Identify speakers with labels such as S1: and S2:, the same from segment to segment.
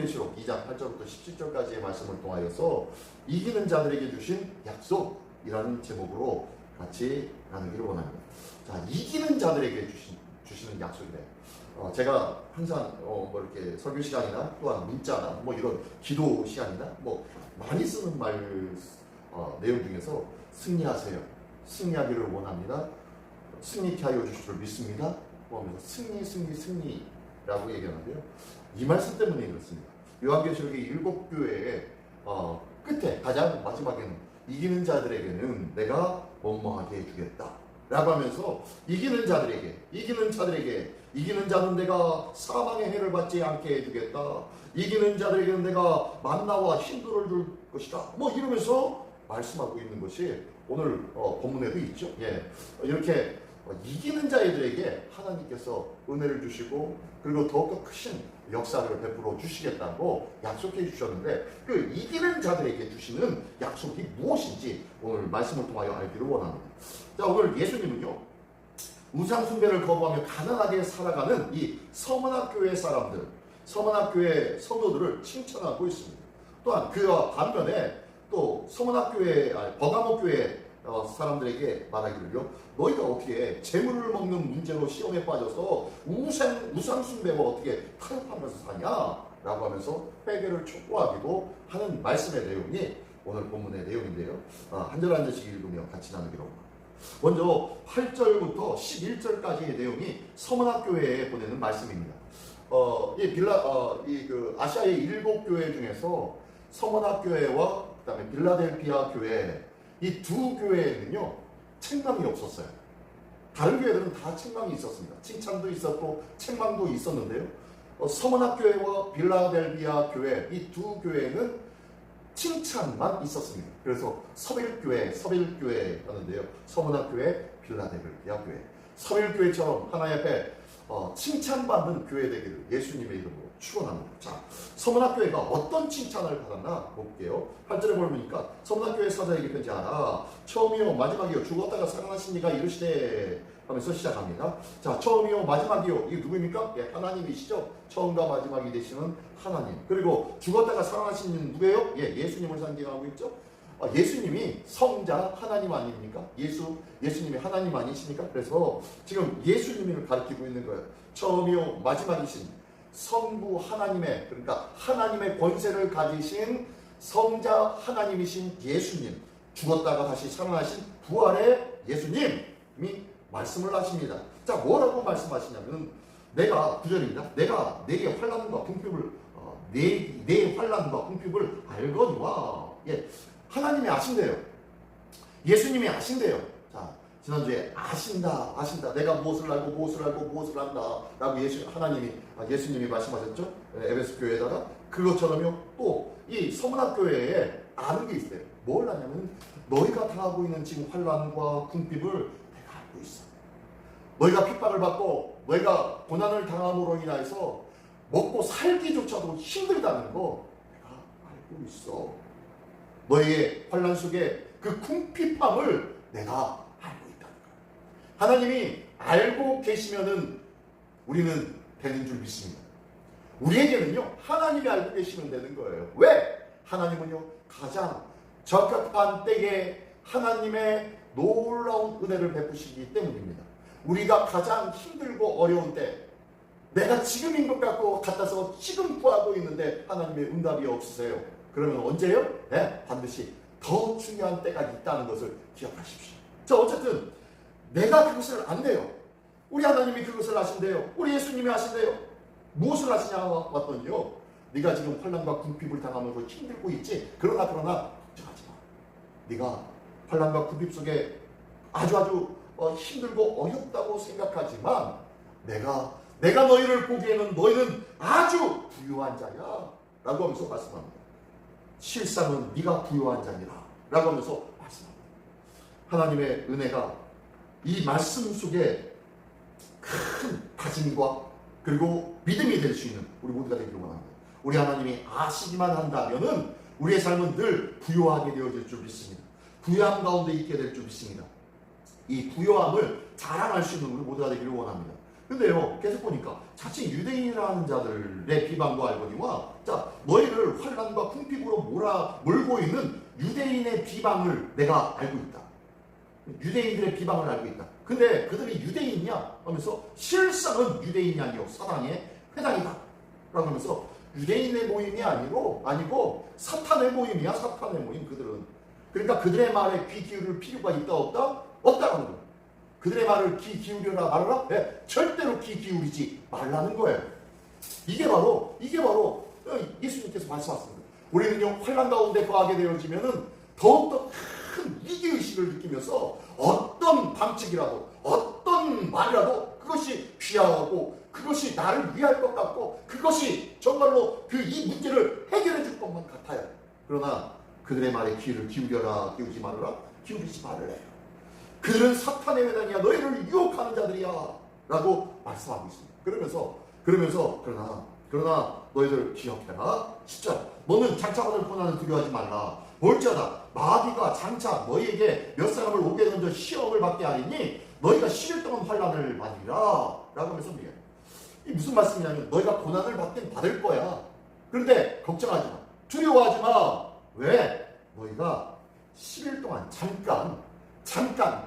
S1: 요한계시록 2장 8절부터 17절까지의 말씀을 통하여서 이기는 자들에게 주신 약속이라는 제목으로 같이 나누기를 원합니다. 자, 이기는 자들에게 주시는 약속이래요. 제가 항상 이렇게 설교 시간이나 또한 문자나 이런 기도 시간이나 많이 쓰는 내용 중에서 승리하세요. 승리하기를 원합니다. 승리케 하여 주실 줄 믿습니다. 하면서 승리라고 얘기하는데요. 이 말씀 때문에 그렇습니다. 요한계시록의 7교회의 끝에 가장 마지막에는 이기는 자들에게는 내가 뭐뭐하게 해주겠다 라고 하면서 이기는 자는 내가 사망의 해를 받지 않게 해주겠다. 이기는 자들에게는 내가 만나와 hin도를 줄 것이다. 이러면서 말씀하고 있는 것이 오늘 본문에도 있죠. 이렇게 이기는 자들에게 하나님께서 은혜를 주시고 그리고 더욱더 크신 역사를 베풀어 주시겠다고 약속해 주셨는데 그 이기는 자들에게 주시는 약속이 무엇인지 오늘 말씀을 통하여 알기를 원합니다. 자, 오늘 예수님은요, 우상숭배를 거부하며 가난하게 살아가는 이 서문학교회 사람들, 서문학교회 성도들을 칭찬하고 있습니다. 또한 그와 반면에 또 버가모교회 사람들에게 말하기를요, 너희가 어떻게 재물을 먹는 문제로 시험에 빠져서 우상숭배와 어떻게 타협하면서 사냐? 라고 하면서 회개를 촉구하기도 하는 말씀의 내용이 오늘 본문의 내용인데요. 한 절 한 절씩 읽으며 같이 나누기로 합니다. 먼저 8절부터 11절까지의 내용이 서문학교회에 보내는 말씀입니다. 아시아의 7교회 중에서 서문학교회와 그다음에 빌라델피아 교회, 이 두 교회에는요 책망이 없었어요. 다른 교회들은 다 책망이 있었습니다. 칭찬도 있었고 책망도 있었는데요, 서문학교회와 빌라델피아 교회, 이 두 교회는 칭찬만 있었습니다. 그래서 서빌교회 하는데요, 서문학교회, 빌라델피아 교회, 서빌교회처럼 하나의 배 칭찬받는 교회 되기를 예수님의 이름으로 축원합니다. 자, 서문학교회가 어떤 칭찬을 받았나 볼게요. 8절에 보니까 서문학교회 사자에게 편지하라. 처음이요 마지막이요 죽었다가 살아나신 이가 이르시되 하면서 시작합니다. 자, 처음이요 마지막이요, 이게 누구입니까? 하나님이시죠. 처음과 마지막이 되시는 하나님. 그리고 죽었다가 살아나신 이는 누구예요? 예수님을 상징하고 있죠. 예수님이 성자 하나님 아닙니까? 예수님이 하나님 아니십니까? 그래서 지금 예수님을 가리키고 있는 거예요. 처음이요 마지막이신 성부 하나님의, 그러니까 하나님의 권세를 가지신 성자 하나님이신 예수님, 죽었다가 다시 살아나신 부활의 예수님이 말씀을 하십니다. 자, 뭐라고 말씀하시냐면, 9절입니다. 내가 내게 환난과 궁핍을 내 환난과 궁핍을 알거니와. 하나님이 아신대요. 예수님이 아신대요. 자, 지난주에 아신다. 내가 무엇을 알고 무엇을 안다 라고 예수님이 말씀하셨죠. 에베소 교회에다가. 그것처럼요, 또 이 서문학교회에 아는 게 있어요. 뭘 아냐면, 너희가 당하고 있는 지금 환난과 궁핍을 내가 알고 있어. 너희가 핍박을 받고 너희가 고난을 당함으로 인해서 먹고 살기조차도 힘들다는 거 내가 알고 있어. 너희의 환난 속에 그 궁핍함을 내가 알고 있다는 거야. 하나님이 알고 계시면은 우리는 되는 줄 믿습니다. 우리에게는요, 하나님이 알고 계시면 되는 거예요. 왜? 하나님은요, 가장 적합한 때에 하나님의 놀라운 은혜를 베푸시기 때문입니다. 우리가 가장 힘들고 어려운 때, 내가 지금인 것 같아서 지금 구하고 있는데 하나님의 응답이 없으세요. 그러면 언제요? 반드시 더 중요한 때가 있다는 것을 기억하십시오. 자, 어쨌든 내가 그것을 안돼요. 우리 하나님이 그것을 아신대요. 우리 예수님이 아신대요. 무엇을 아시냐 봤더니요, 네가 지금 환난과 궁핍을 당하면서 힘들고 있지. 그러나 걱정하지 마. 네가 환난과 궁핍 속에 아주 힘들고 어렵다고 생각하지만 내가 너희를 보기에는 너희는 아주 부유한 자야 라고 하면서 말씀합니다. 실상은 네가 부유한 자니라 라고 하면서 말씀합니다. 하나님의 은혜가 이 말씀 속에 큰 다짐과 그리고 믿음이 될 수 있는 우리 모두가 되기를 원합니다. 우리 하나님이 아시기만 한다면은 우리의 삶은 늘 부유하게 되어질 줄 믿습니다. 부유함 가운데 있게 될 줄 믿습니다. 이 부유함을 자랑할 수 있는 우리 모두가 되기를 원합니다. 근데요, 계속 보니까 자칭 유대인이라는 자들의 비방도 알거니와, 자, 너희를 환난과 궁핍으로 몰고 있는 유대인의 비방을 내가 알고 있다. 유대인들의 비방을 알고 있다. 근데 그들이 유대인이냐 하면서 실상은 유대인이 아니요 사단의 회당이다 라고 하면서 유대인의 모임이 아니고 사탄의 모임이야. 사탄의 모임. 그들은 그러니까 그들의 말에 귀 기울일 필요가 있다 없다? 없다라는 거예요. 그들의 말을 귀 기울여라 말아라? 네, 절대로 귀 기울이지 말라는 거예요. 이게 바로 예수님께서 말씀하셨습니다. 우리는요 환난 가운데 거하게 되어지면은 더욱더 큰 위기의식을 느끼면서 어떤 방책이라도 어떤 말이라도 그것이 귀하고 그것이 나를 위할 것 같고 그것이 정말로 이 문제를 해결해 줄 것만 같아요. 그러나 그들의 말에 귀를 기울이지 말아라. 기울이지 말래. 그들은 사탄의 회당이야. 너희를 유혹하는 자들이야 라고 말씀하고 있습니다. 그러면서 그러나 너희들 기억해라. 진짜 너는 장차받을 고난을 두려워하지 말라. 볼지어다 마귀가 장차 너희에게 몇 사람을 오게 던져 시험을 받게 하리니 너희가 10일 동안 환난을 받으리라 라고 하면서 이 무슨 말씀이냐면 너희가 고난을 받긴 받을 거야. 그런데 걱정하지 마. 두려워하지 마. 왜? 너희가 10일 동안 잠깐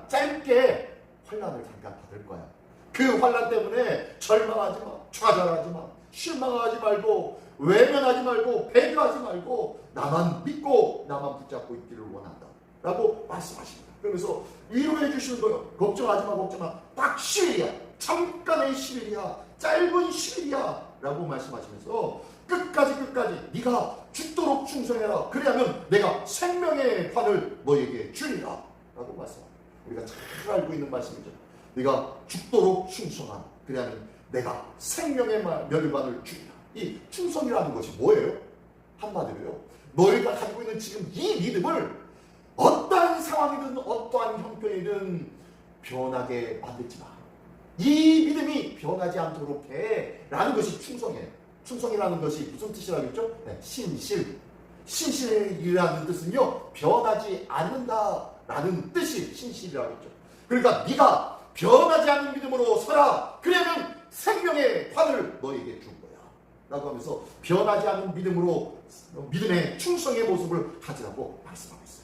S1: 짧게 환난을 잠깐 받을 거야. 그 환난 때문에 절망하지 마. 좌절하지 마. 실망하지 말고 외면하지 말고 배교하지 말고 나만 믿고 나만 붙잡고 있기를 원한다 라고 말씀하십니다. 그러면서 위로해 주시는 거예요. 걱정하지 마. 딱 10일이야. 잠깐의 10일이야. 짧은 10일이야 라고 말씀하시면서 끝까지 네가 죽도록 충성해라. 그래야면 내가 생명의 판을 너에게 주리라 라고 말씀합니다. 우리가 잘 알고 있는 말씀이죠. 네가 죽도록 충성하라. 그래야면 내가 생명의 멸관을 주리라. 이 충성이라는 것이 뭐예요? 한마디로요. 너희가 가지고 있는 지금 이 믿음을 어떠한 상황이든 어떠한 형편이든 변하게 만들지 마. 이 믿음이 변하지 않도록 해 라는 것이 충성이에요. 충성이라는 것이 무슨 뜻이라고 했죠? 네, 신실이라는 뜻은요 변하지 않는다라는 뜻이 신실이라고 했죠. 그러니까 네가 변하지 않는 믿음으로 서라. 그러면 생명의 판을 너에게 준 거야 라고 하면서 변하지 않는 믿음으로 믿음의 충성의 모습을 가지라고 말씀하고 있어요.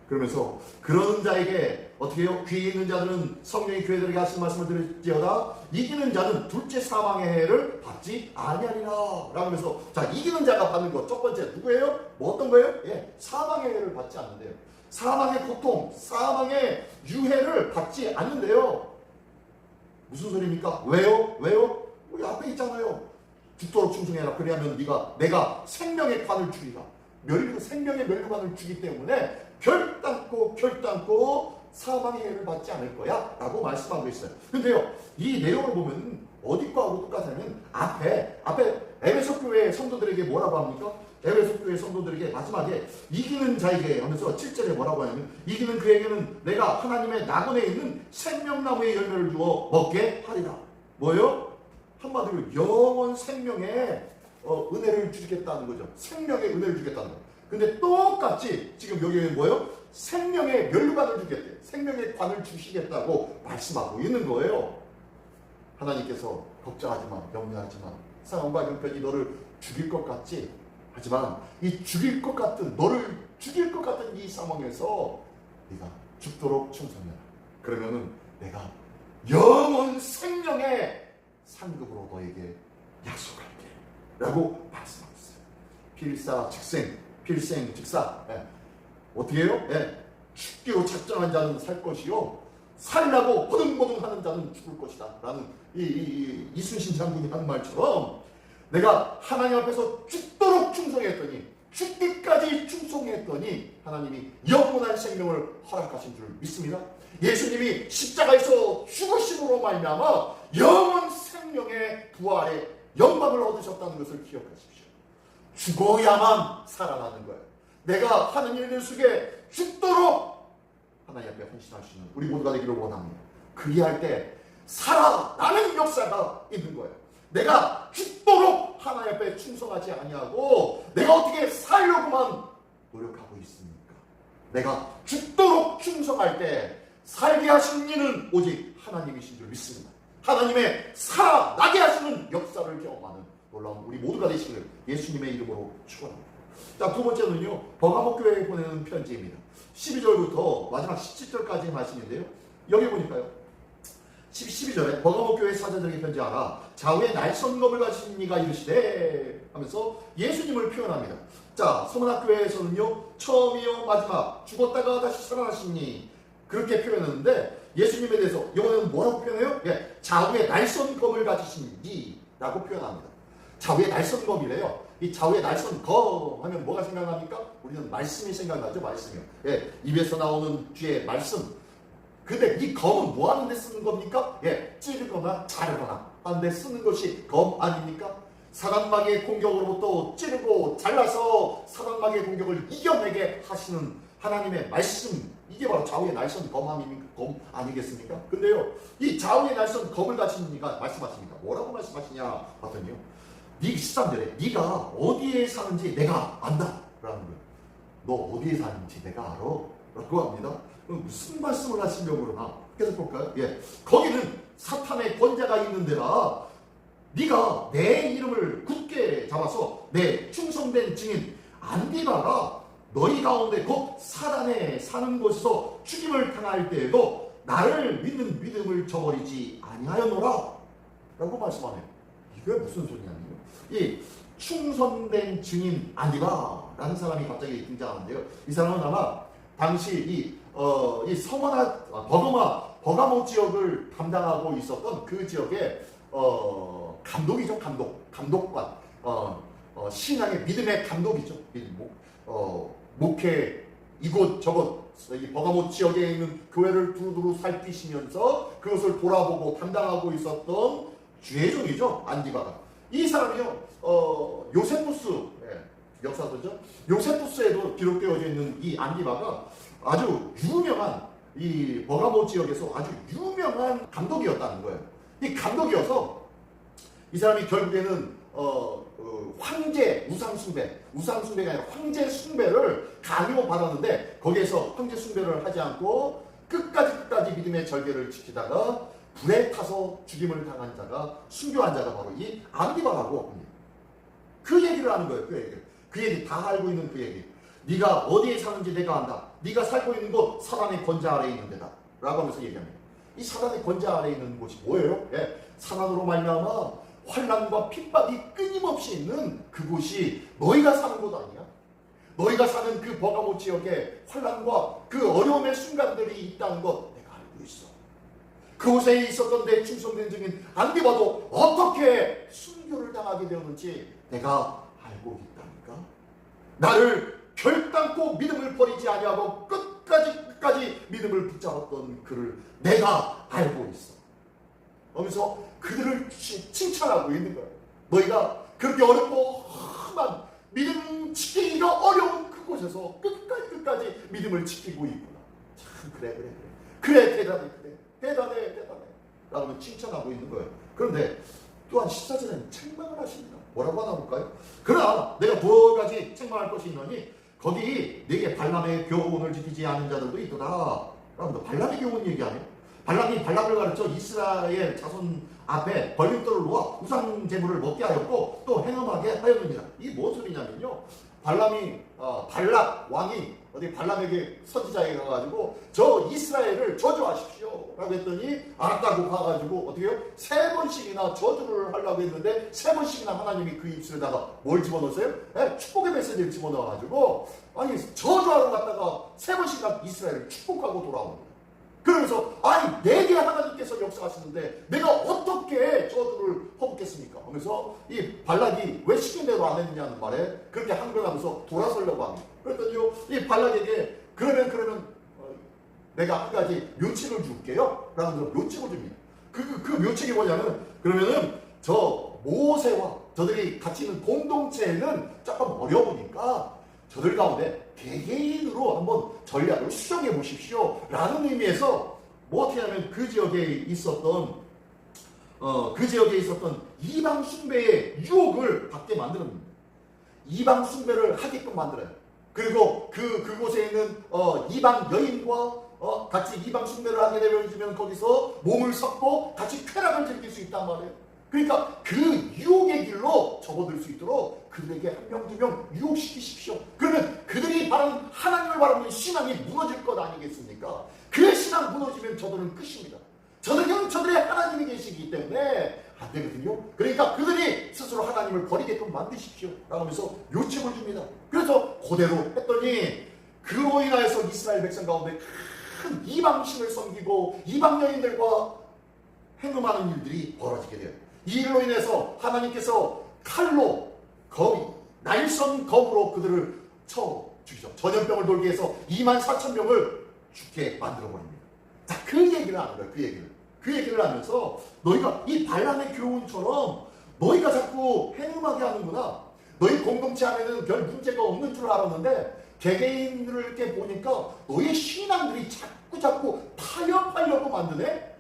S1: 그러면서 그런 자에게 어떻게 해요? 귀에 있는 자들은 성령이 교회들에게 하신 말씀을 들을지어다 이기는 자는 둘째 사망의 해를 받지 아니하리라 라고 하면서 자 이기는 자가 받는 것 첫 번째 누구예요? 뭐 어떤 거예요? 예, 사망의 해를 받지 않는데요. 사망의 고통, 사망의 유해를 받지 않는데요. 무슨 소리입니까? 왜요? 우리 앞에 있잖아요. 죽도록 충성해라. 그래야면 내가 생명의 관을 주리라. 생명의 멸류관을 주기 때문에 결단코 사망의 해를 받지 않을 거야 라고 말씀하고 있어요. 근데요 이 내용을 보면 어디 거하고 똑같으면 앞에 에베소 교회 성도들에게 뭐라고 합니까? 에베소 교회 성도들에게 마지막에 이기는 자에게 하면서 7절에 뭐라고 하냐면 이기는 그에게는 내가 하나님의 나그네 있는 생명나무의 열매를 주어 먹게 하리라. 뭐요? 한마디로 영원 생명의 은혜를 주겠다는 거죠. 생명의 은혜를 주겠다는 거예요. 근데 똑같이 지금 여기는 뭐예요? 생명의 멸류관을 주겠대. 생명의 관을 주시겠다고 말씀하고 있는 거예요. 하나님께서 걱정하지 마, 염려하지 마. 상황과 형편이 너를 죽일 것 같지? 하지만 이 너를 죽일 것 같은 이 상황에서 네가 죽도록 충성해라. 그러면은 내가 영원 생명의 상급으로 너에게 약속할게 라고 말씀하고 있어요. 필생즉사. 어떻게 해요? 죽기로 작정한 자는 살 것이요 살라고 보등보등하는 자는 죽을 것이다 라는 이순신 장군이 한 말처럼 내가 하나님 앞에서 죽도록 충성했더니 죽기까지 충성했더니 하나님이 영원한 생명을 허락하신 줄 믿습니다. 예수님이 십자가에서 죽으심으로 말미암아 영원 생명의 부활의 영광을 얻으셨다는 것을 기억하십시오. 죽어야만 살아나는 거예요. 내가 하나님의 일 속에 죽도록 하나님 앞에 헌신할 수 있는 우리 모두가 되기를 원합니다. 그리할 때 살아나는 역사가 있는 거예요. 내가 죽도록 하나님 앞에 충성하지 아니하고 내가 어떻게 살려고만 노력하고 있습니까? 내가 죽도록 충성할 때 살게 하시는 이는 오직 하나님이신 줄 믿습니다. 하나님의 살아나게 하시는 역사를 경험하는 놀라운 우리 모두가 되시기를 예수님의 이름으로 축원합니다. 자, 두 번째는요, 버가모 교회에 보내는 편지입니다. 12절부터 마지막 17절까지의 말씀인데요. 여기 보니까요, 12절에 버가모 교회 사자들에게 편지하라. 좌우에 날선검을 가진 이가 이르시되 하면서 예수님을 표현합니다. 자, 서문학교회에서는요, 처음이요 마지막, 죽었다가 다시 살아나시니 그렇게 표현했는데, 예수님에 대해서 영어는 뭐라고 표현해요? 예, 좌우에 날선검을 가지신 이라고 표현합니다. 좌우에 날선검이래요. 이 좌우에 날선검 하면 뭐가 생각납니까? 우리는 말씀이 생각나죠. 말씀이요. 예, 입에서 나오는 뒤에 말씀. 근데 이 검은 뭐 하는 데 쓰는 겁니까? 예, 찌르거나 자르거나 하는 데 쓰는 것이 검 아닙니까? 사단마귀의 공격으로부터 찌르고 잘라서 사단마귀의 공격을 이겨내게 하시는 하나님의 말씀, 이게 바로 좌우의 날선 검 아니겠습니까? 근데요, 이 좌우의 날선 검을 가진 이가 말씀하십니까? 뭐라고 말씀하시냐 봤더니요, 13절에 네가 어디에 사는지 내가 안다 라는 거예요. 너 어디에 사는지 내가 알아 라고 합니다. 무슨 말씀을 하시려고 그러나 계속 볼까요? 예, 거기는 사탄의 권자가 있는 데라 네가 내 이름을 굳게 잡아서 내 충성된 증인 안디바가 너희 가운데 곧 사단에 사는 곳에서 죽임을 당할 때에도 나를 믿는 믿음을 저버리지 아니하였노라 라고 말씀하네요. 이게 무슨 소리냐면요, 이 충성된 증인 안디바라는 사람이 갑자기 등장하는데요, 이 사람은 아마 당시 이 버가모 지역을 담당하고 있었던 그 지역의 감독이죠. 감독관, 신앙의 믿음의 감독이죠. 목회 이곳저곳 이 버가모 지역에 있는 교회를 두루두루 살피시면서 그것을 돌아보고 담당하고 있었던 주회종이죠. 안디바가. 이 사람이요, 요세푸스, 역사서죠. 요세푸스에도 기록되어져 있는 이 안디바가 아주 유명한, 이 버가모 지역에서 아주 유명한 감독이었다는 거예요. 이 감독이어서 이 사람이 결국에는 황제 우상숭배가 아니라 황제 숭배를 강요받았는데, 거기에서 황제 숭배를 하지 않고 끝까지 믿음의 절개를 지키다가 불에 타서 죽임을 당한 자가, 순교한 자가 바로 이 안디바라고 합니다. 그 얘기를 하는 거예요. 그 얘기 다 알고 있는 그 얘기. 네가 어디에 사는지 내가 안다. 네가 살고 있는 곳 사단의 권자 아래에 있는 데다 라고 하면서 얘기합니다. 이 사단의 권자 아래에 있는 곳이 뭐예요? 예, 사단으로 말미암아 환난과 핍박이 끊임없이 있는 그곳이 너희가 사는 곳 아니야? 너희가 사는 그 버가모 지역에 환난과 그 어려움의 순간들이 있다는 것 내가 알고 있어. 그곳에 있었던 내 충성된 증인 안디바도 어떻게 순교를 당하게 되었는지 내가 알고 있다니까. 나를 결단코 믿음을 버리지 아니하고 끝까지 믿음을 붙잡았던 그를 내가 알고 있어. 그러면서 그들을 칭찬하고 있는 거예요. 너희가 그렇게 어렵고 험한 믿음 지키기가 어려운 그곳에서 끝까지 믿음을 지키고 있구나. 참 그래 대단해 라고 칭찬하고 있는 거예요. 그런데 또한 14절에는 책망을 하십니다. 뭐라고 하나 볼까요? 그러나 내가 두 가지 책망할 것이 있노니 거기 내게 발람의 교훈을 지키지 않은 자들도 있도다. 라고 발람의 교훈 얘기하네요. 발람이 발람을 가르쳐 이스라엘 자손 앞에 벌림돌을 놓아 우상 제물을 먹게 하였고 또 행음하게 하였느니라. 이게 뭔 소리냐면요, 발람이 발락 왕이 어디 발람에게 선지자에게 가가지고 저 이스라엘을 저주하십시오 라고 했더니 알았다고 가가지고 어떻게 해요? 3번씩이나 저주를 하려고 했는데 3번씩이나 하나님이 그 입술에다가 뭘 집어넣었어요? 축복의 메시지를 집어넣어가지고 아니 저주하러 갔다가 3번씩이나 이스라엘을 축복하고 돌아오는 거예요. 그러면서 아니 내게 하나님께서 역사하시는데 내가 어떻게 저주를 퍼붓겠습니까? 하면서 이 발락이 왜 시킨 대로 안 했느냐는 말에 그렇게 항변하면서 돌아서려고 합니다. 그랬더니요, 이 발락에게 그러면 내가 한 가지 묘칙을 줄게요 라는 묘칙을 줍니다. 그 묘칙이 뭐냐면, 그러면은 저 모세와 저들이 같이 있는 공동체는 조금 어려우니까 저들 가운데 개개인으로 한번 전략을 수정해 보십시오 라는 의미에서 뭐 어떻게 하면 그 지역에 있었던 이방 숭배의 유혹을 받게 만드는 겁니다. 이방 숭배를 하게끔 만들어요. 그리고 그곳에 있는 이방 여인과 같이 이방 숭배를 하게 되면 거기서 몸을 섞고 같이 쾌락을 즐길 수 있단 말이에요. 그러니까 그 유혹의 길로 접어들 수 있도록 그들에게 한 명, 두 명 유혹시키십시오. 그러면 그들이 바라는 하나님을 바라는 신앙이 무너질 것 아니겠습니까? 그 신앙 무너지면 저들은 끝입니다. 저들의 하나님이 계시기 때문에 안 되거든요. 그러니까 그들이 스스로 하나님을 버리게끔 만드십시오 라고 하면서 요청을 줍니다. 그래서 그대로 했더니 그로 인하여서 이스라엘 백성 가운데 큰 이방신을 섬기고 이방 여인들과 행음하는 일들이 벌어지게 돼요. 이 일로 인해서 하나님께서 칼로 날선 검으로 그들을 쳐 죽이죠. 전염병을 돌게 해서 24,000명을 죽게 만들어 버립니다. 자, 그 얘기를 하는 거예요. 그 얘기를 하면서 너희가 이 발람의 교훈처럼 너희가 자꾸 행음하게 하는구나. 너희 공동체 안에는 별 문제가 없는 줄 알았는데 개개인들을 이렇게 보니까 너희 신앙들이 자꾸 타협하려고 만드네.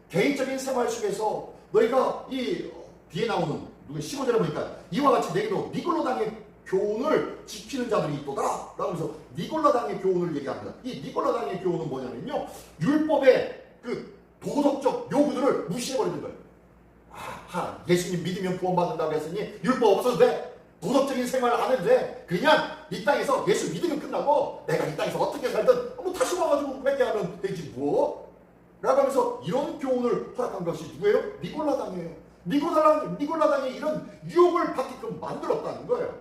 S1: 개인적인 생활 속에서 너희가 이 뒤에 나오는 누가 15절에 보니까 이와 같이 내게도 니골라당의 교훈을 지키는 자들이 있도다 라고 하면서 니골라당의 교훈을 얘기합니다. 이 니골라당의 교훈은 뭐냐면요, 율법의 그 도덕적 요구들을 무시해버리는 거예요. 예수님 믿으면 구원받는다고 했으니 율법 없어도 돼, 도덕적인 생활 안 해도 돼, 그냥 이 땅에서 예수 믿으면 끝나고 내가 이 땅에서 어떻게 살든 뭐 다시 와가지고 회개하면 되지 뭐 라고 하면서 이런 교훈을 허락한 것이 누구예요? 니골라당이에요. 니골라당이 이런 유혹을 받게끔 만들었다는 거예요.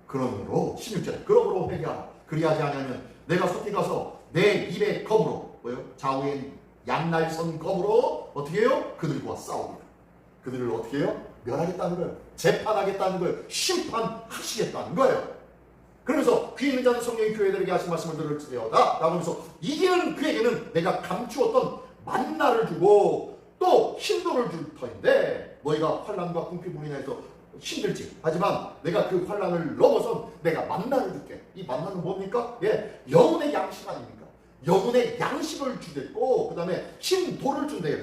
S1: 그러므로 16절에 그러므로 회개하라. 그리하지 않으면 내가 속히 가서 내 입의 검으로 좌우엔 양날선 검으로 어떻게 해요? 그들과 싸웁니다. 그들을 어떻게 해요? 멸하겠다는 거예요. 재판하겠다는 거예요. 심판하시겠다는 거예요. 그러면서 귀 있는 자는 성령이 교회들에게 하신 말씀을 들을지어다 라고 하면서 이기는 그에게는 내가 감추었던 만나를 주고 또 힘도를 줄 터인데 너희가 환난과 궁핍으로 인해서 힘들지. 하지만 내가 그 환난을 넘어선 내가 만나를 줄게. 이 만나는 뭡니까? 영혼의 양식 아닙니까? 영혼의 양식을 주겠고 그 다음에 흰돌을 준대요.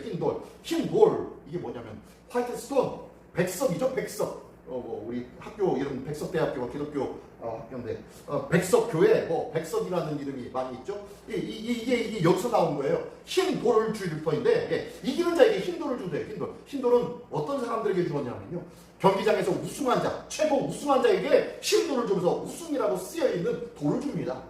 S1: 흰돌 이게 뭐냐면 화이트스톤, 백석이죠. 백석. 우리 학교 이름 백석대학교가 기독교 학교인데 백석교회 백석이라는 이름이 많이 있죠. 이게 여기서 나온 거예요. 흰 돌을 줄 터인데 이기는 자에게 흰 돌을 준대요. 흰돌은 어떤 사람들에게 주었냐면요, 경기장에서 우승한 자, 최고 우승한 자에게 흰 돌을 주면서 우승이라고 쓰여 있는 돌을 줍니다.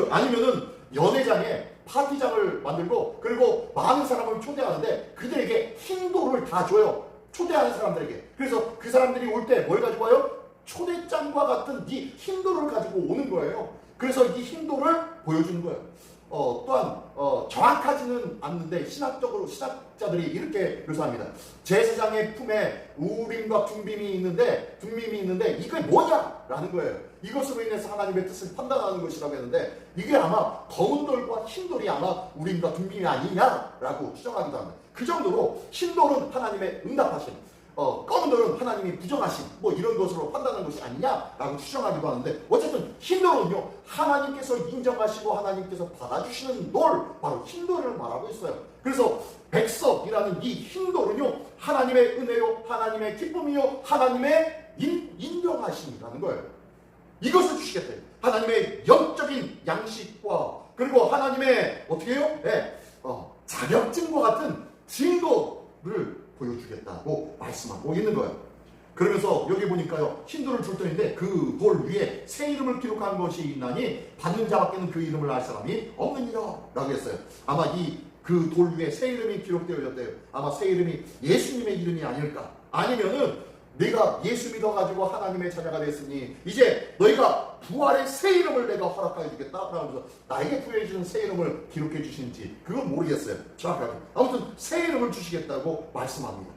S1: 아니면은 연회장에 파티장을 만들고 그리고 많은 사람을 초대하는데 그들에게 흰 돌을 다 줘요. 초대하는 사람들에게. 그래서 그 사람들이 올 때 뭘 가지고 와요? 초대장과 같은 이 흰돌을 가지고 오는 거예요. 그래서 이 흰돌을 보여주는 거예요. 또한 정확하지는 않는데 신학자들이 이렇게 묘사합니다. 제사장의 품에 우림과 둠빔이 있는데 이게 뭐냐라는 거예요. 이것으로 인해서 하나님의 뜻을 판단하는 것이라고 했는데 이게 아마 검은 돌과 흰 돌이 아마 우림과 둠빔이 아니냐라고 추정하기도 합니다. 그 정도로 흰 돌은 하나님의 응답하심, 검은 돌은 하나님이 부정하심 이런 것으로 판단하는 것이 아니냐라고 추정하기도 하는데 어쨌든 흰 돌은요, 하나님께서 인정하시고 하나님께서 받아주시는 돌, 바로 흰 돌을 말하고 있어요. 그래서 백석이라는 이 흰 돌은요, 하나님의 은혜요, 하나님의 기쁨이요, 하나님의 인정하심이라는 거예요. 이것을 주시겠대요. 하나님의 영적인 양식과 그리고 하나님의 어떻게 해요? 자격증과 같은 증거를 보여주겠다고 말씀하고 있는 거예요. 그러면서 여기 보니까요, 흰 돌을 줄 터인데 그 돌 위에 새 이름을 기록한 것이 있나니 받는 자밖에는 그 이름을 알 사람이 없느니라 라고 했어요. 아마 그 돌 위에 새 이름이 기록되어 있대요. 아마 새 이름이 예수님의 이름이 아닐까. 아니면은 내가 예수 믿어가지고 하나님의 자녀가 됐으니 이제 너희가 부활의 새 이름을 내가 허락하여 주겠다 라면서 나에게 부여해주는 새 이름을 기록해 주시는지 그건 모르겠어요, 정확하게. 아무튼 새 이름을 주시겠다고 말씀합니다.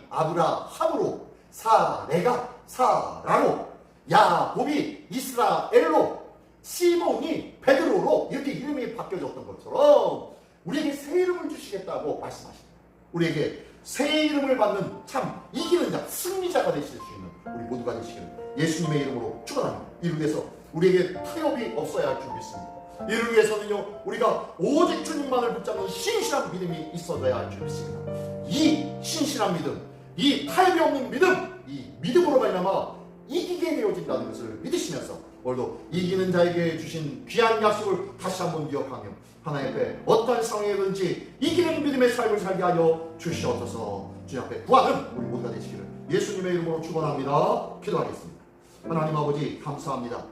S1: 아브라함으로, 사레가 사라로, 야곱이 이스라엘로, 시몬이 베드로로 이렇게 이름이 바뀌어졌던 것처럼 우리에게 새 이름을 주시겠다고 말씀하십니다. 우리에게 새 이름을 받는 참 이기는 자, 승리자가 되실 수 있는 우리 모두가 되시기를 예수님의 이름으로 축원합니다. 이를 위해서 우리에게 타협이 없어야 할 줄 믿습니다. 이를 위해서는요, 우리가 오직 주님만을 붙잡는 신실한 믿음이 있어야 할 줄 믿습니다. 이 신실한 믿음, 이 타협이 없는 믿음, 이 믿음으로 말미암아 이기게 되어진다는 것을 믿으시면서 오늘도 이기는 자에게 주신 귀한 약속을 다시 한번 기억하며 하나님 앞에 어떠한 상황이든지 이기는 믿음의 삶을 살게 하여 주시옵소서. 주님 앞에 구하는 우리 모두가 되시기를 예수님의 이름으로 축원합니다. 기도하겠습니다. 하나님 아버지 감사합니다.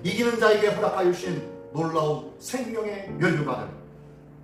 S1: 이기는 자에게 허락하여 주신 놀라운 생명의 면류관을,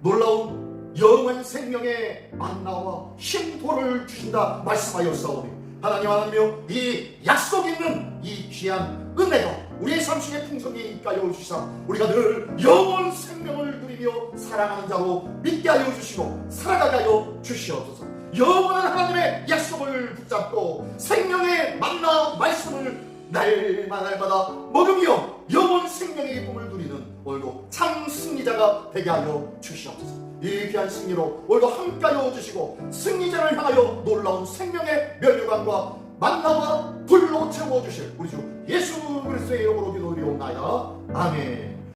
S1: 놀라운 영원 생명의 만나와 힘도를 주신다 말씀하였사오니 하나님 이 약속 있는 이 귀한 은혜가 우리의 삶 속에 풍성히 있게 하여 주시사 우리가 늘 영원 생명을 누리며 사랑하는 자로 믿게 하여 주시고 살아가게 하여 주시옵소서. 영원한 하나님의 약속을 붙잡고 생명의 만나 말씀을 날마다 먹으며 영원 생명의 기쁨을 누리는 오늘도 참 승리자가 되게 하여 주시옵소서. 이 귀한 승리로 오늘도 함께하여 주시고 승리자를 향하여 놀라운 생명의 면류관과 만나와 불로 채워주실 우리 주 예수 그리스도의 이름으로 기도드리옵나이다. 아멘.